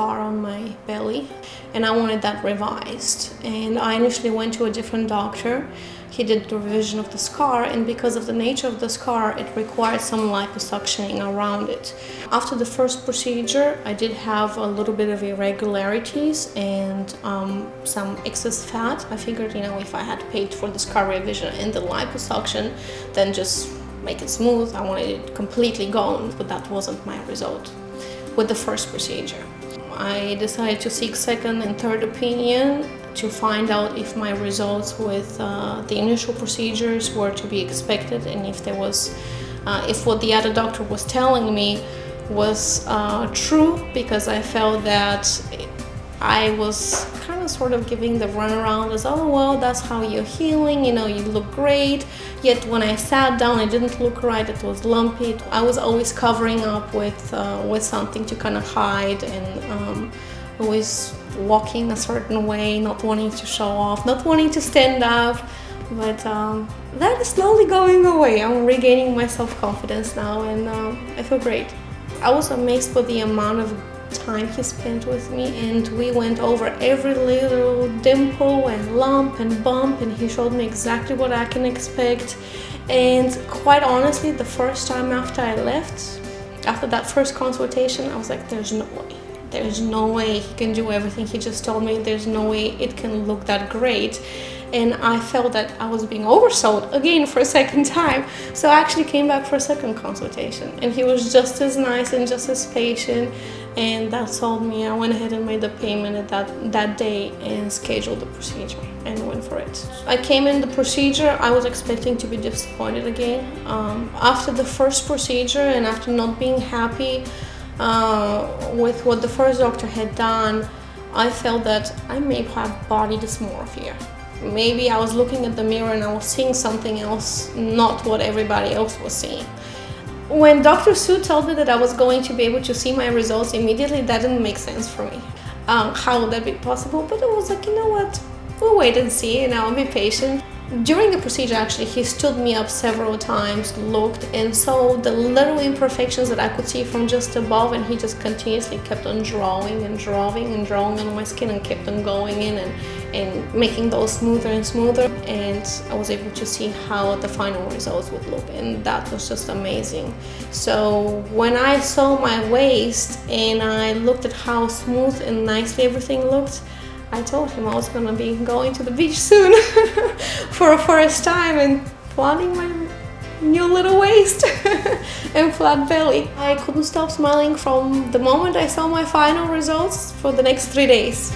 scar on my belly, and I wanted that revised. And I initially went to a different doctor. He did the revision of the scar, and because of the nature of the scar, it required some liposuctioning around it. After the first procedure, I did have a little bit of irregularities and some excess fat. I figured, if I had paid for the scar revision and the liposuction, then just make it smooth. I wanted it completely gone, but that wasn't my result with the first procedure. I decided to seek second and third opinion to find out if my results with the initial procedures were to be expected, and if what the other doctor was telling me was true, because I felt that I was kind of sort of giving the runaround as, oh well, that's how you're healing, you look great. Yet when I sat down, it didn't look right, it was lumpy. I was always covering up with something to kind of hide, and always walking a certain way, not wanting to show off, not wanting to stand up. But that is slowly going away. I'm regaining my self-confidence now, and I feel great. I was amazed by the amount of time he spent with me, and we went over every little dimple and lump and bump, and he showed me exactly what I can expect. And quite honestly, the first time after I left, after that first consultation, I was like, there's no way he can do everything he just told me. There's no way it can look that great. And I felt that I was being oversold again for a second time. So I actually came back for a second consultation, and he was just as nice and just as patient, and that sold me. I went ahead and made the payment at that day and scheduled the procedure and went for it. I came in the procedure, I was expecting to be disappointed again. After the first procedure, and after not being happy with what the first doctor had done, I felt that I may have body dysmorphia. Maybe I was looking at the mirror and I was seeing something else, not what everybody else was seeing. When Dr. Sue told me that I was going to be able to see my results immediately, that didn't make sense for me. How would that be possible? But I was like, you know what, we'll wait and see, and I'll be patient. During the procedure, actually, he stood me up several times, looked, and saw the little imperfections that I could see from just above, and he just continuously kept on drawing and drawing and drawing on my skin, and kept on going in and making those smoother and smoother, and I was able to see how the final results would look, and that was just amazing. So when I saw my waist and I looked at how smooth and nicely everything looked, I told him I was going to be going to the beach soon for a first time and planning my new little waist and flat belly. I couldn't stop smiling from the moment I saw my final results for the next 3 days.